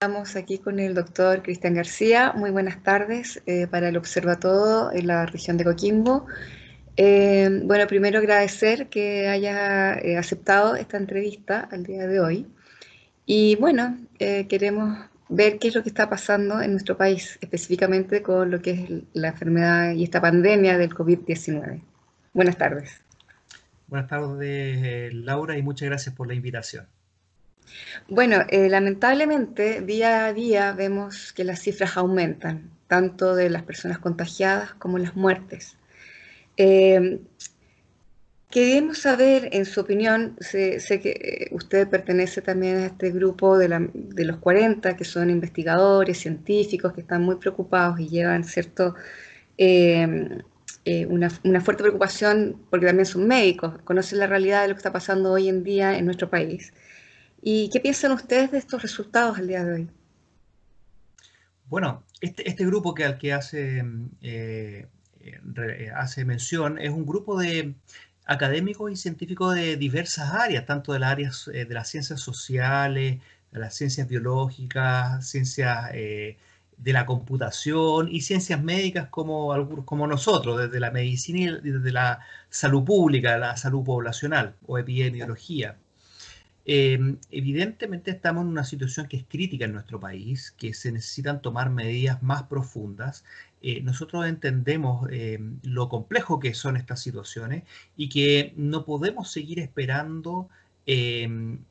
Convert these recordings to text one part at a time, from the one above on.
Estamos aquí con el doctor Cristian García. Muy buenas tardes para el Observa Todo en la región de Coquimbo. Bueno, primero agradecer que haya aceptado esta entrevista al día de hoy. Y bueno, queremos ver qué es lo que está pasando en nuestro país, específicamente con lo que es la enfermedad y esta pandemia del COVID-19. Buenas tardes. Buenas tardes, Laura, y muchas gracias por la invitación. Bueno, lamentablemente día a día vemos que las cifras aumentan, tanto de las personas contagiadas como las muertes. Eh, Queremos saber, en su opinión, sé que usted pertenece también a este grupo de los 40, que son investigadores, científicos, que están muy preocupados y llevan eh, una fuerte preocupación porque también son médicos, conocen la realidad de lo que está pasando hoy en día en nuestro país. ¿Y qué piensan ustedes de estos resultados al día de hoy? Bueno, este grupo al que hace mención es un grupo de académicos y científicos de diversas áreas, tanto de las áreas de las ciencias sociales, de las ciencias biológicas, ciencias de la computación y ciencias médicas como, algunos, como nosotros, desde la medicina y desde la salud pública, la salud poblacional o epidemiología. Evidentemente estamos en una situación que es crítica en nuestro país, que se necesitan tomar medidas más profundas. Nosotros entendemos lo complejo que son estas situaciones y que no podemos seguir esperando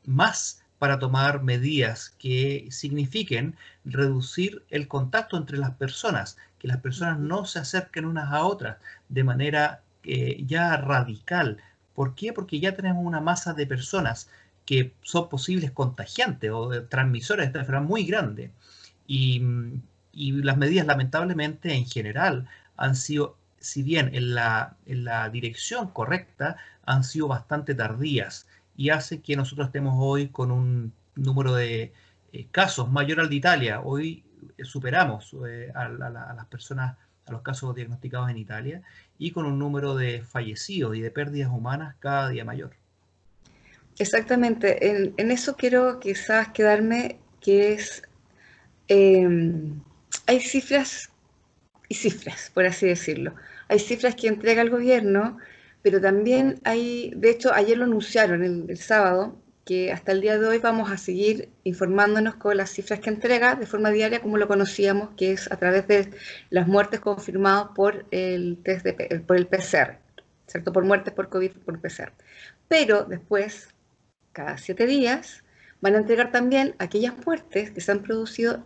más para tomar medidas que signifiquen reducir el contacto entre las personas, que las personas no se acerquen unas a otras de manera ya radical. ¿Por qué? Porque ya tenemos una masa de personas que son posibles contagiantes o transmisores de esta enfermedad muy grande. Y, y las medidas, lamentablemente, en general, han sido, si bien en la dirección correcta, han sido bastante tardías y hace que nosotros estemos hoy con un número de casos mayor al de Italia. Hoy superamos a las personas, a los casos diagnosticados en Italia y con un número de fallecidos y de pérdidas humanas cada día mayor. Exactamente, en eso quiero quizás quedarme, que es, eh, hay cifras y cifras, por así decirlo. Hay cifras que entrega el gobierno, pero también hay, de hecho, ayer lo anunciaron el sábado, que hasta el día de hoy vamos a seguir informándonos con las cifras que entrega de forma diaria, como lo conocíamos, que es a través de las muertes confirmadas por el test por el PCR, ¿cierto? Por muertes por COVID por PCR. Pero después, cada 7 días, van a entregar también aquellas muertes que se han producido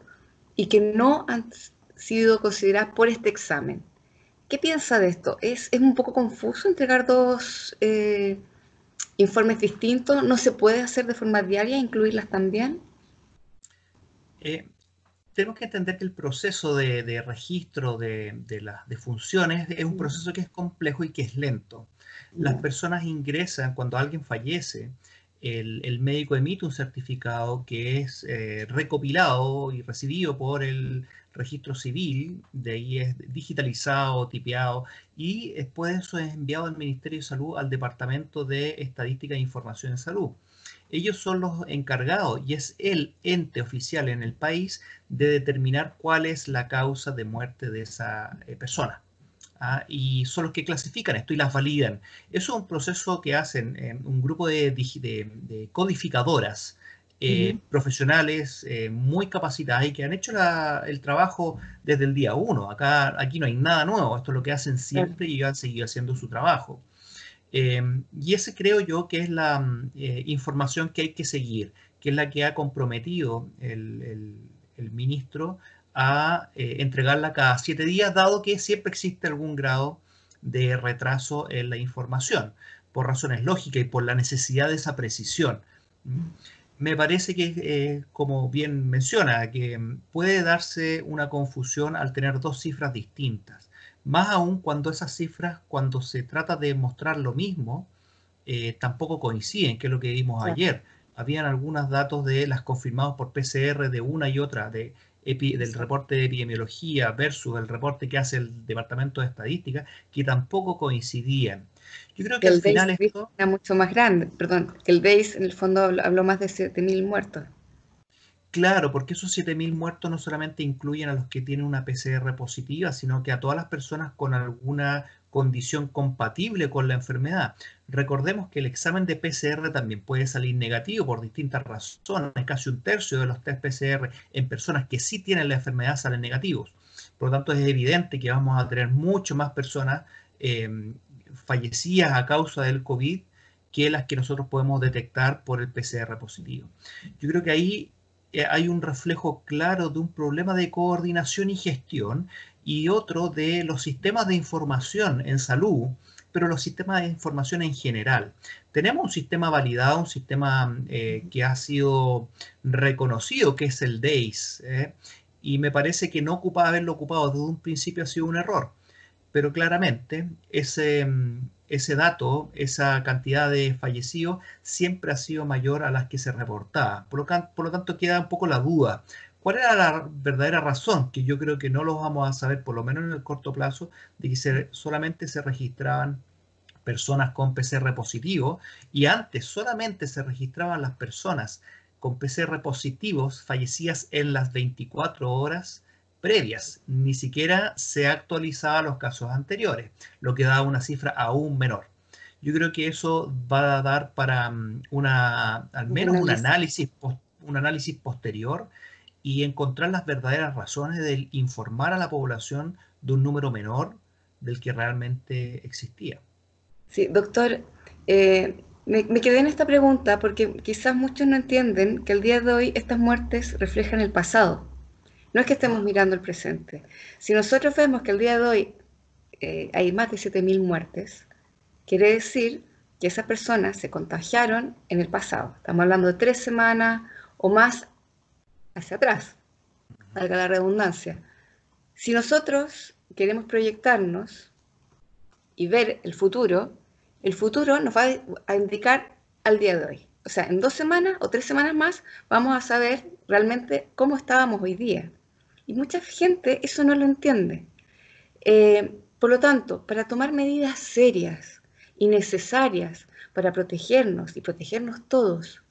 y que no han sido consideradas por este examen. ¿Qué piensa de esto? ¿Es un poco confuso entregar dos informes distintos? ¿No se puede hacer de forma diaria, incluirlas también? Eh, Tenemos que entender que el proceso de registro de las defunciones es un proceso que es complejo y que es lento. Las Ya. personas ingresan, cuando alguien fallece, el médico emite un certificado que es recopilado y recibido por el registro civil, de ahí es digitalizado, tipeado, y después eso es enviado al Ministerio de Salud, al Departamento de Estadística e Información en Salud. Ellos son los encargados y es el ente oficial en el país de determinar cuál es la causa de muerte de esa persona. ¿Ah? Y son los que clasifican esto y las validan. Eso es un proceso que hacen un grupo de codificadoras Ujú. profesionales muy capacitadas y que han hecho el trabajo desde el día uno. Aquí no hay nada nuevo, esto es lo que hacen Claro. siempre y ellos han seguido haciendo su trabajo. Y ese creo yo que es la información que hay que seguir, que es la que ha comprometido el ministro a entregarla cada 7 días, dado que siempre existe algún grado de retraso en la información, por razones lógicas y por la necesidad de esa precisión. ¿Mm? Me parece que, como bien menciona, que puede darse una confusión al tener dos cifras distintas. Más aún cuando esas cifras, cuando se trata de mostrar lo mismo, tampoco coinciden, que es lo que vimos Claro. ayer. Habían algunos datos de las confirmadas por PCR de una y otra, del Exacto. reporte de epidemiología versus el reporte que hace el Departamento de Estadística, que tampoco coincidían. Yo creo Que que al el final DAIS esto, era mucho más grande, perdón, que el DAIS en el fondo habló más de 7.000 muertos. Claro, porque esos 7.000 muertos no solamente incluyen a los que tienen una PCR positiva, sino que a todas las personas con alguna condición compatible con la enfermedad. Recordemos que el examen de PCR también puede salir negativo por distintas razones. Casi un tercio de los test PCR en personas que sí tienen la enfermedad salen negativos. Por lo tanto, es evidente que vamos a tener mucho más personas eh, fallecidas a causa del COVID que las que nosotros podemos detectar por el PCR positivo. Yo creo que ahí hay un reflejo claro de un problema de coordinación y gestión y otro de los sistemas de información en salud, pero los sistemas de información en general. Tenemos un sistema validado, un sistema que ha sido reconocido, que es el DEIS, y me parece que no haberlo ocupado desde un principio ha sido un error, pero claramente ese dato, esa cantidad de fallecidos, siempre ha sido mayor a las que se reportaba. Por lo tanto, queda un poco la duda. ¿Cuál era la verdadera razón? Que yo creo que no lo vamos a saber, por lo menos en el corto plazo, de que solamente se registraban personas con PCR positivo y antes solamente se registraban las personas con PCR positivos fallecidas en las 24 horas previas. Ni siquiera se actualizaban los casos anteriores, lo que da una cifra aún menor. Yo creo que eso va a dar para al Un menos análisis. un análisis posterior y encontrar las verdaderas razones de informar a la población de un número menor del que realmente existía. Sí, doctor, me quedé en esta pregunta porque quizás muchos no entienden que el día de hoy estas muertes reflejan el pasado. No es que estemos mirando el presente. Si nosotros vemos que el día de hoy hay más de 7.000 muertes, quiere decir que esas personas se contagiaron en el pasado. Estamos hablando de 3 semanas o más hacia atrás, valga la redundancia. Si nosotros queremos proyectarnos y ver el futuro nos va a indicar al día de hoy. O sea, en 2 semanas o 3 semanas más vamos a saber realmente cómo estábamos hoy día. Y mucha gente eso no lo entiende. Por lo tanto, para tomar medidas serias y necesarias para protegernos y protegernos todos,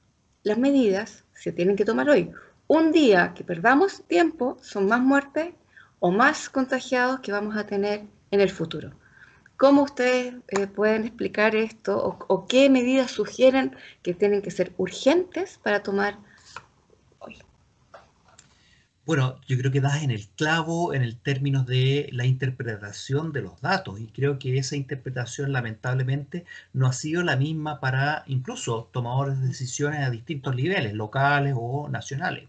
las medidas se tienen que tomar hoy. Un día que perdamos tiempo son más muertes o más contagiados que vamos a tener en el futuro. ¿Cómo ustedes pueden explicar esto o qué medidas sugieren que tienen que ser urgentes para tomar hoy? Bueno, yo creo que das en el clavo en el términos de la interpretación de los datos y creo que esa interpretación lamentablemente no ha sido la misma para incluso tomadores de decisiones a distintos niveles, locales o nacionales.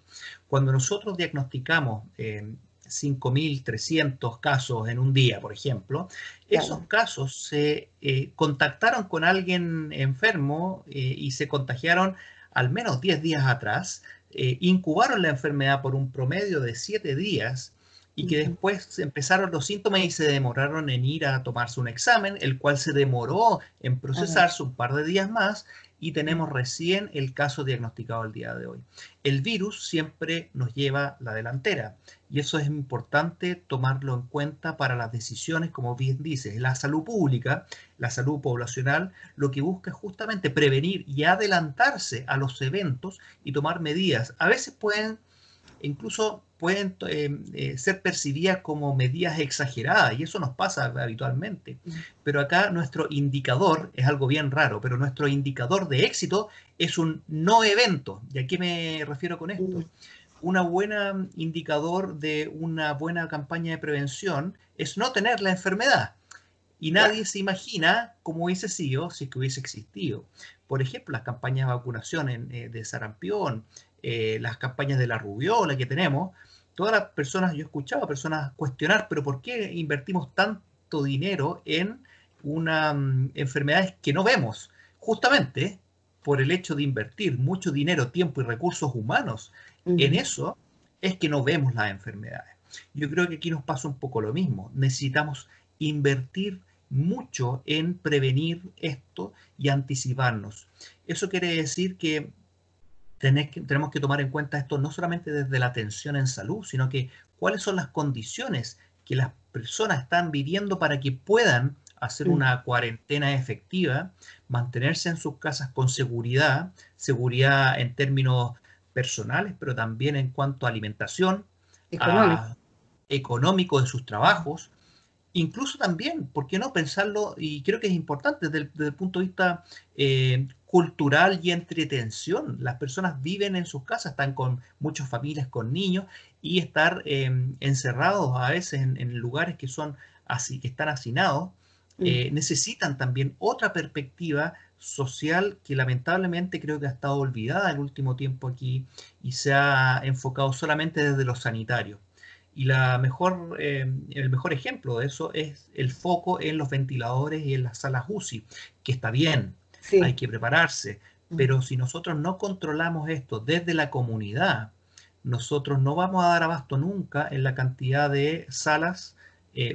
Cuando nosotros diagnosticamos 5.300 casos en un día, por ejemplo, esos Claro. casos se contactaron con alguien enfermo y se contagiaron al menos 10 días atrás, incubaron la enfermedad por un promedio de 7 días y que Ujú. después empezaron los síntomas y se demoraron en ir a tomarse un examen, el cual se demoró en A ver. procesarse un par de días más y tenemos recién el caso diagnosticado el día de hoy. El virus siempre nos lleva la delantera y eso es importante tomarlo en cuenta para las decisiones, como bien dices, la salud pública, la salud poblacional, lo que busca es justamente prevenir y adelantarse a los eventos y tomar medidas. A veces pueden ser percibidas como medidas exageradas y eso nos pasa habitualmente. Pero acá nuestro indicador es algo bien raro, pero nuestro indicador de éxito es un no evento. ¿Y a qué me refiero con esto? Una buena indicador de una buena campaña de prevención es no tener la enfermedad. Y Claro. nadie se imagina cómo hubiese sido si es que hubiese existido. Por ejemplo, las campañas de vacunación de sarampión, las campañas de la rubiola que tenemos, todas las personas, yo escuchaba a personas cuestionar, pero ¿por qué invertimos tanto dinero en una enfermedades que no vemos? Justamente por el hecho de invertir mucho dinero, tiempo y recursos humanos en Ujú. eso, es que no vemos las enfermedades. Yo creo que aquí nos pasa un poco lo mismo. Necesitamos invertir mucho en prevenir esto y anticiparnos. Eso quiere decir que tenemos que tomar en cuenta esto no solamente desde la atención en salud, sino que cuáles son las condiciones que las personas están viviendo para que puedan hacer Ujú. una cuarentena efectiva, mantenerse en sus casas con seguridad, seguridad en términos personales, pero también en cuanto a alimentación, Económico. a económico de sus trabajos. Incluso también, ¿por qué no pensarlo? Y creo que es importante desde el punto de vista cultural y entretención. Las personas viven en sus casas, están con muchas familias, con niños, y estar encerrados a veces en lugares que son así, que están hacinados, Mm. necesitan también otra perspectiva social que lamentablemente creo que ha estado olvidada el último tiempo aquí y se ha enfocado solamente desde lo sanitario. Y el mejor ejemplo de eso es el foco en los ventiladores y en las salas UCI, que está bien, hay Sí. que prepararse, Mm. pero si nosotros no controlamos esto desde la comunidad, nosotros no vamos a dar abasto nunca en la cantidad de salas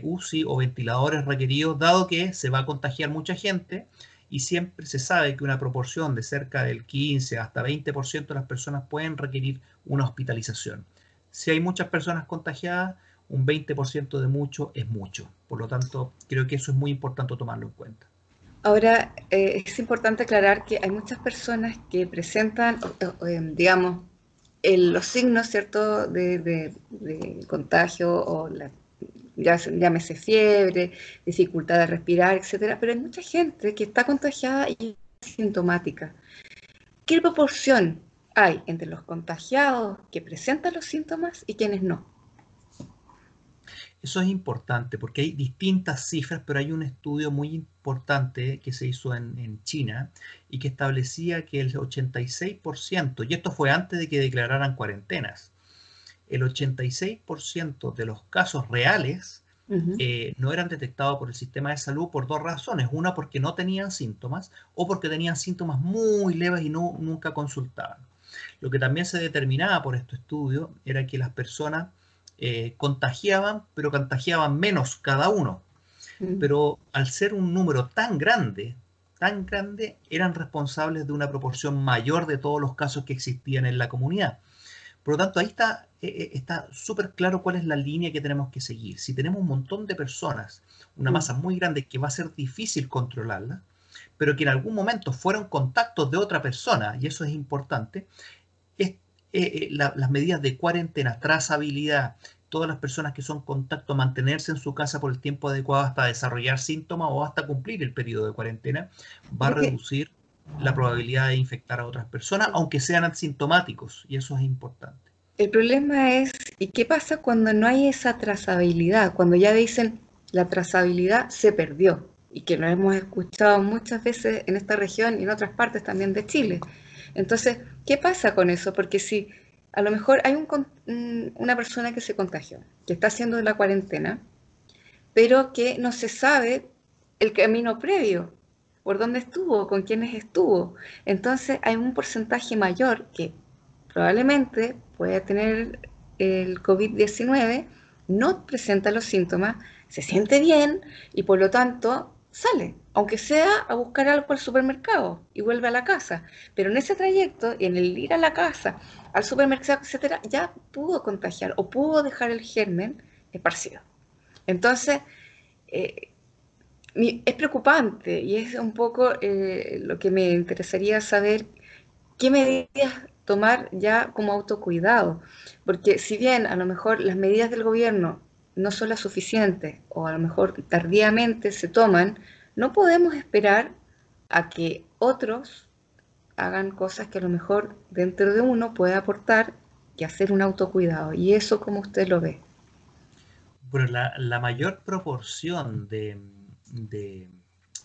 UCI o ventiladores requeridos, dado que se va a contagiar mucha gente y siempre se sabe que una proporción de cerca del 15 hasta 20% de las personas pueden requerir una hospitalización. Si hay muchas personas contagiadas, un 20% de mucho es mucho. Por lo tanto, creo que eso es muy importante tomarlo en cuenta. Ahora, es importante aclarar que hay muchas personas que presentan, digamos, los signos, ¿cierto?, de contagio o llámese fiebre, dificultad de respirar, etcétera, pero hay mucha gente que está contagiada y es sintomática. ¿Qué proporción hay entre los contagiados que presentan los síntomas y quienes no? Eso es importante porque hay distintas cifras, pero hay un estudio muy importante que se hizo en China y que establecía que el 86%, y esto fue antes de que declararan cuarentenas, el 86% de los casos reales Ujú. no eran detectados por el sistema de salud por dos razones. Una, porque no tenían síntomas o porque tenían síntomas muy leves y nunca consultaban. Lo que también se determinaba por este estudio era que las personas contagiaban, pero contagiaban menos cada uno. Mm. Pero al ser un número tan grande, eran responsables de una proporción mayor de todos los casos que existían en la comunidad. Por lo tanto, ahí está súper claro cuál es la línea que tenemos que seguir. Si tenemos un montón de personas, una Mm. masa muy grande que va a ser difícil controlarla, pero que en algún momento fueron contactos de otra persona, y eso es importante, es, las medidas de cuarentena, trazabilidad, todas las personas que son contacto, mantenerse en su casa por el tiempo adecuado hasta desarrollar síntomas o hasta cumplir el periodo de cuarentena, va a Creo que reducir la probabilidad de infectar a otras personas, aunque sean asintomáticos, y eso es importante. el problema es, ¿y qué pasa cuando no hay esa trazabilidad? Cuando ya dicen la trazabilidad se perdió y que lo hemos escuchado muchas veces en esta región y en otras partes también de Chile. Entonces, ¿qué pasa con eso? Porque si a lo mejor hay una persona que se contagió, que está haciendo la cuarentena, pero que no se sabe el camino previo, por dónde estuvo, con quiénes estuvo. Entonces hay un porcentaje mayor que probablemente puede tener el COVID-19, no presenta los síntomas, se siente bien y por lo tanto sale, aunque sea a buscar algo al supermercado y vuelve a la casa. Pero en ese trayecto, en el ir a la casa, al supermercado, etcétera, ya pudo contagiar o pudo dejar el germen esparcido. Entonces, eh, es preocupante y es un poco lo que me interesaría saber qué medidas tomar ya como autocuidado, porque si bien a lo mejor las medidas del gobierno no son las suficientes o a lo mejor tardíamente se toman, no podemos esperar a que otros hagan cosas que a lo mejor dentro de uno puede aportar y hacer un autocuidado. Y eso como usted lo ve. Bueno, la mayor proporción de,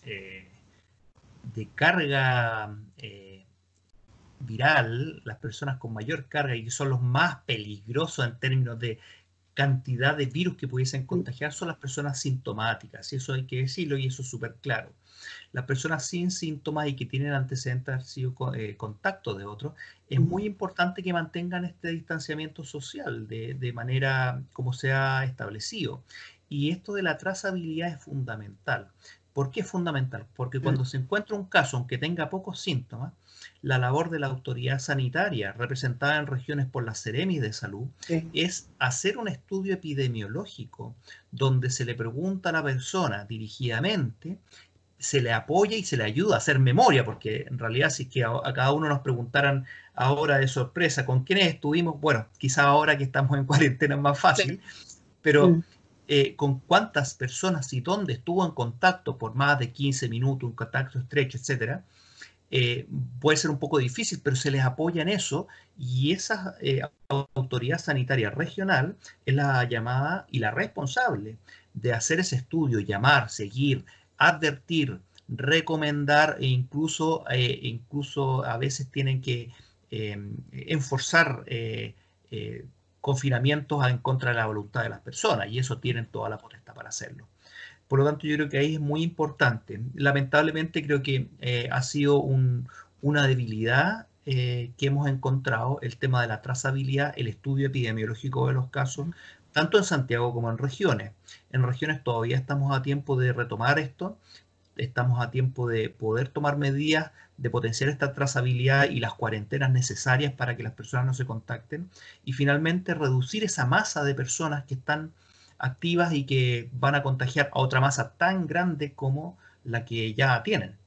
eh, de carga viral, las personas con mayor carga y que son los más peligrosos en términos de cantidad de virus que pudiesen contagiar son las personas sintomáticas, y eso hay que decirlo y eso es súper claro. Las personas sin síntomas y que tienen antecedentes de haber sido contacto de otros, es muy importante que mantengan este distanciamiento social de manera como se ha establecido. Y esto de la trazabilidad es fundamental. ¿Por qué es fundamental? Porque cuando se encuentra un caso, aunque tenga pocos síntomas, la labor de la autoridad sanitaria, representada en regiones por las Seremis de Salud, Sí. es hacer un estudio epidemiológico donde se le pregunta a la persona dirigidamente, se le apoya y se le ayuda a hacer memoria, porque en realidad si es que a cada uno nos preguntaran ahora de sorpresa, ¿con quiénes estuvimos? Bueno, quizá ahora que estamos en cuarentena es más Claro. fácil, pero Mm, con cuántas personas y dónde estuvo en contacto por más de 15 minutos, un contacto estrecho, etcétera, eh, puede ser un poco difícil, pero se les apoya en eso y esa autoridad sanitaria regional es la llamada y la responsable de hacer ese estudio, llamar, seguir, advertir, recomendar incluso a veces tienen que enforzar confinamientos en contra de la voluntad de las personas y eso tienen toda la potestad para hacerlo. Por lo tanto, yo creo que ahí es muy importante. Lamentablemente creo que ha sido una debilidad que hemos encontrado el tema de la trazabilidad, el estudio epidemiológico de los casos, tanto en Santiago como en regiones. En regiones todavía estamos a tiempo de retomar esto, estamos a tiempo de poder tomar medidas de potenciar esta trazabilidad y las cuarentenas necesarias para que las personas no se contacten y finalmente reducir esa masa de personas que están activas y que van a contagiar a otra masa tan grande como la que ya tienen,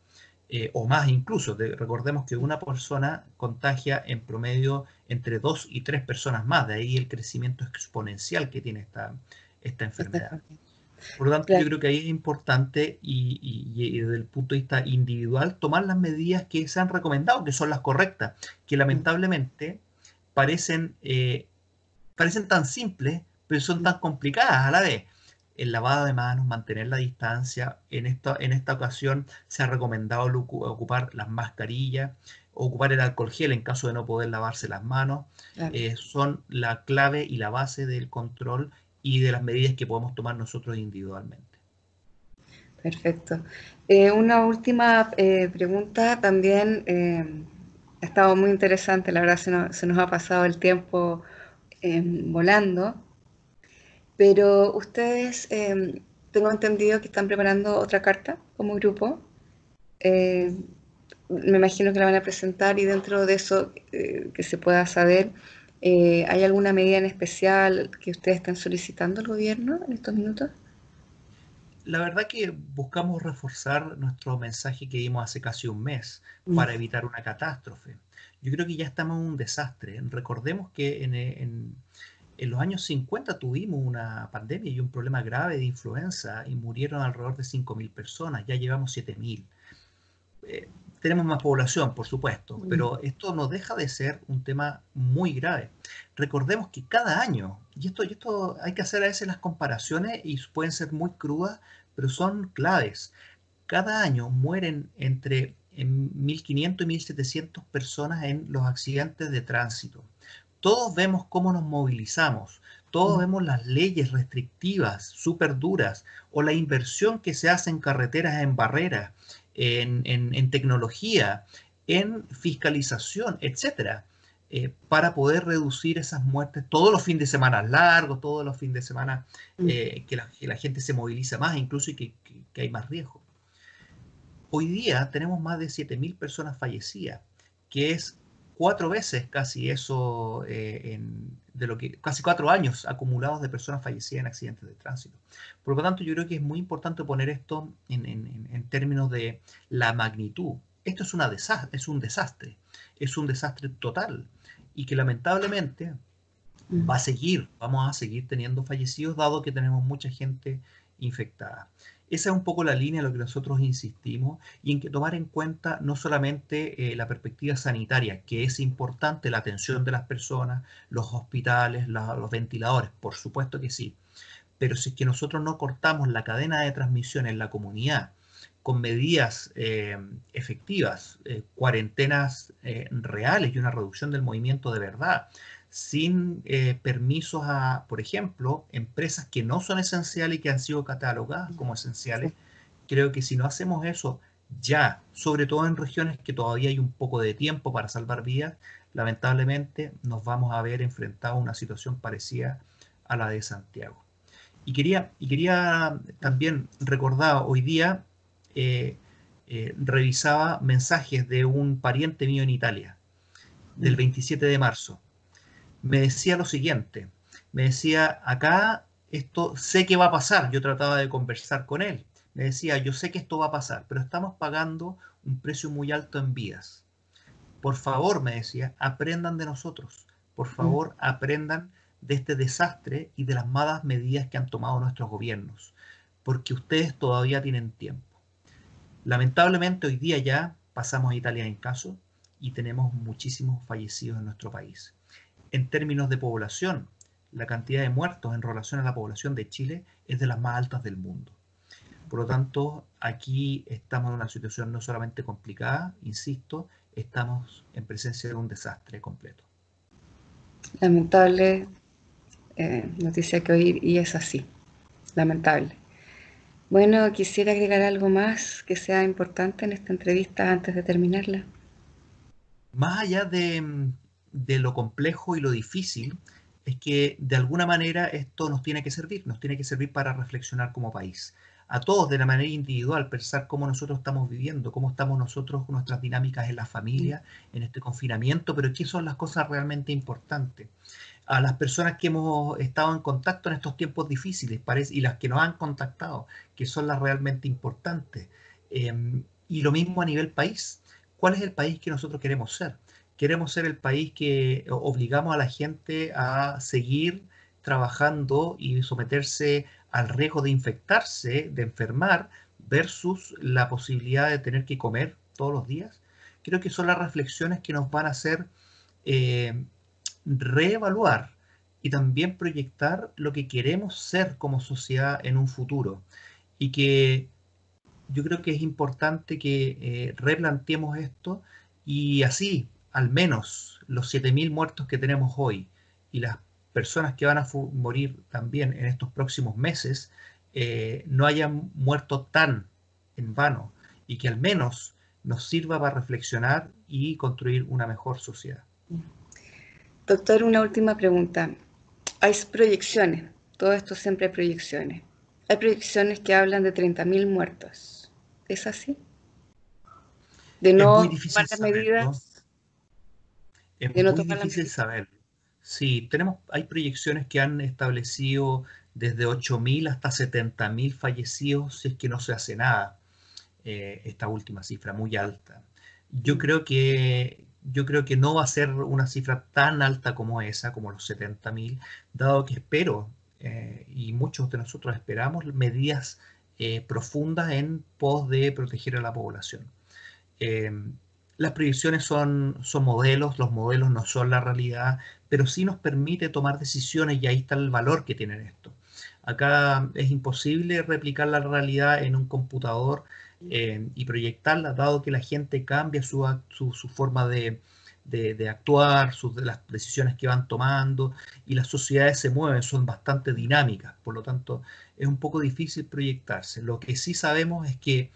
o más incluso. Recordemos que una persona contagia en promedio entre 2 y 3 personas más, de ahí el crecimiento exponencial que tiene esta esta enfermedad. enfermedad. Por lo tanto, yo Claro. creo que ahí es importante y desde el punto de vista individual tomar las medidas que se han recomendado, que son las correctas, que Mm, lamentablemente parecen, parecen tan simples, pero son mm. tan complicadas a la vez. El lavado de manos, mantener la distancia. En esta ocasión se ha recomendado ocupar las mascarillas, ocupar el alcohol gel en caso de no poder lavarse las manos. Claro. Son la clave y la base del control y de las medidas que podemos tomar nosotros individualmente. Perfecto. Una última pregunta también. Ha estado muy interesante, la verdad se nos ha pasado el tiempo volando, pero ustedes, tengo entendido que están preparando otra carta como grupo. Eh, Me imagino que la van a presentar y dentro de eso que se pueda saber, ¿hay alguna medida en especial que ustedes están solicitando al gobierno en estos minutos? La verdad que buscamos reforzar nuestro mensaje que dimos hace casi un mes Mm, para evitar una catástrofe. Yo creo que ya estamos en un desastre. Recordemos que en los años 50 tuvimos una pandemia y un problema grave de influenza y murieron alrededor de 5.000 personas. Ya llevamos 7.000. eh, Tenemos más población, por supuesto, mm, pero esto no deja de ser un tema muy grave. Recordemos que cada año, y esto hay que hacer a veces las comparaciones y pueden ser muy crudas, pero son claves. Cada año mueren entre 1.500 y 1.700 personas en los accidentes de tránsito. Todos vemos cómo nos movilizamos, todos mm, vemos las leyes restrictivas, súper duras, o la inversión que se hace en carreteras, en barreras, en tecnología, en fiscalización, etcétera, para poder reducir esas muertes todos los fines de semana largos, todos los fines de semana mm. que la gente se moviliza más, incluso y que hay más riesgo. Hoy día tenemos más de 7.000 personas fallecidas, que es 4 veces casi eso, de lo que casi 4 años acumulados de personas fallecidas en accidentes de tránsito. Por lo tanto, yo creo que es muy importante poner esto en términos de la magnitud. Esto es un desastre total y que lamentablemente Mm. vamos a seguir teniendo fallecidos dado que tenemos mucha gente infectada. Esa es un poco la línea en lo que nosotros insistimos y en que tomar en cuenta no solamente la perspectiva sanitaria, que es importante, la atención de las personas, los hospitales, los ventiladores, por supuesto que sí, pero si es que nosotros no cortamos la cadena de transmisión en la comunidad con medidas efectivas, cuarentenas reales y una reducción del movimiento de verdad, sin permisos a, por ejemplo, empresas que no son esenciales y que han sido catalogadas como Sí, esenciales, creo que si no hacemos eso ya, sobre todo en regiones que todavía hay un poco de tiempo para salvar vidas, lamentablemente nos vamos a ver enfrentados a una situación parecida a la de Santiago. Y quería también recordar, hoy día revisaba mensajes de un pariente mío en Italia, del mm, 27 de marzo. Me decía lo siguiente, me decía, acá esto sé que va a pasar, yo trataba de conversar con él, me decía, yo sé que esto va a pasar, pero estamos pagando un precio muy alto en vidas. por favor, me decía, aprendan de nosotros, por favor, aprendan de este desastre y de las malas medidas que han tomado nuestros gobiernos, porque ustedes todavía tienen tiempo. Lamentablemente hoy día ya pasamos a Italia en caso y tenemos muchísimos fallecidos en nuestro país. En términos de población, la cantidad de muertos en relación a la población de Chile es de las más altas del mundo. Por lo tanto, aquí estamos en una situación no solamente complicada, insisto, estamos en presencia de un desastre completo. Lamentable noticia que oír, y es así, lamentable. Bueno, quisiera agregar algo más que sea importante en esta entrevista antes de terminarla. Más allá de lo complejo y lo difícil, es que de alguna manera esto nos tiene que servir para reflexionar como país. A todos de la manera individual, pensar cómo nosotros estamos viviendo, cómo estamos nosotros, nuestras dinámicas en la familia, en este confinamiento, pero qué son las cosas realmente importantes. A las personas que hemos estado en contacto en estos tiempos difíciles y las que nos han contactado, que son las realmente importantes. Y lo mismo a nivel país. ¿Cuál es el país que nosotros queremos ser? Queremos ser el país que obligamos a la gente a seguir trabajando y someterse al riesgo de infectarse, de enfermar, versus la posibilidad de tener que comer todos los días. Creo que son las reflexiones que nos van a hacer eh, reevaluar y también proyectar lo que queremos ser como sociedad en un futuro. Y que yo creo que es importante que replanteemos esto y así, al menos los 7.000 muertos que tenemos hoy y las personas que van a morir también en estos próximos meses, no hayan muerto tan en vano y que al menos nos sirva para reflexionar y construir una mejor sociedad. Doctor, una última pregunta. Hay proyecciones, todo esto siempre hay proyecciones. Hay proyecciones que hablan de 30.000 muertos. ¿Es así? De Es muy no tomar difícil las saberlo, medidas, es de no muy tomar las difícil medidas. saberlo. Sí, hay proyecciones que han establecido desde 8.000 hasta 70.000 fallecidos si es que no se hace nada. Esta última cifra muy alta. Yo creo que no va a ser una cifra tan alta como esa, como los 70.000, dado que espero, y muchos de nosotros esperamos, medidas profundas en pos de proteger a la población. Eh, las proyecciones son modelos, los modelos no son la realidad, pero sí nos permite tomar decisiones y ahí está el valor que tienen esto. Acá es imposible replicar la realidad en un computador y proyectarla, dado que la gente cambia su forma de actuar, las decisiones que van tomando y las sociedades se mueven, son bastante dinámicas, por lo tanto es un poco difícil proyectarse. Lo que sí sabemos es que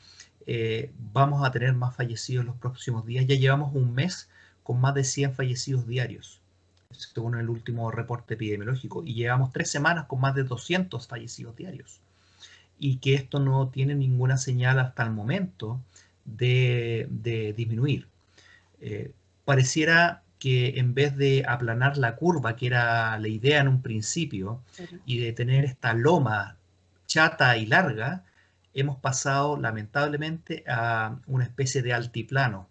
vamos a tener más fallecidos en los próximos días. Ya llevamos un mes con más de 100 fallecidos diarios, según el último reporte epidemiológico, y llevamos 3 semanas con más de 200 fallecidos diarios. Y que esto no tiene ninguna señal hasta el momento de disminuir. Pareciera que en vez de aplanar la curva, que era la idea en un principio, y de tener esta loma chata y larga, hemos pasado lamentablemente a una especie de altiplano,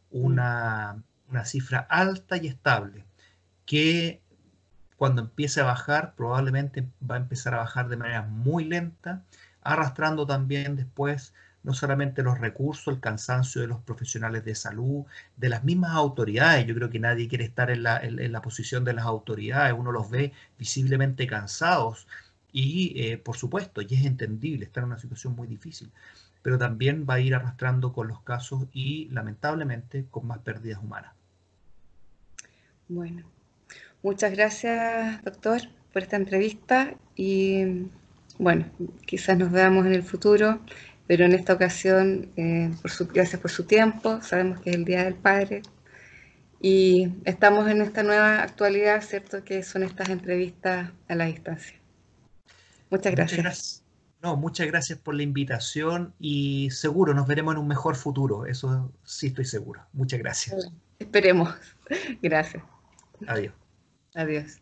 una cifra alta y estable, que cuando empiece a bajar probablemente va a empezar a bajar de manera muy lenta, arrastrando también después no solamente los recursos, el cansancio de los profesionales de salud, de las mismas autoridades. Yo creo que nadie quiere estar en la posición de las autoridades, uno los ve visiblemente cansados y por supuesto, y es entendible, estar en una situación muy difícil, pero también va a ir arrastrando con los casos y lamentablemente con más pérdidas humanas. Bueno, muchas gracias, doctor, por esta entrevista y bueno, quizás nos veamos en el futuro, pero en esta ocasión, gracias por su tiempo. Sabemos que es el Día del Padre y estamos en esta nueva actualidad, ¿cierto? Que son estas entrevistas a la distancia. Muchas Muchas gracias. gracias. No, muchas gracias por la invitación y seguro nos veremos en un mejor futuro. Eso sí estoy seguro. Muchas gracias. Esperemos. Gracias. Adiós. Adiós.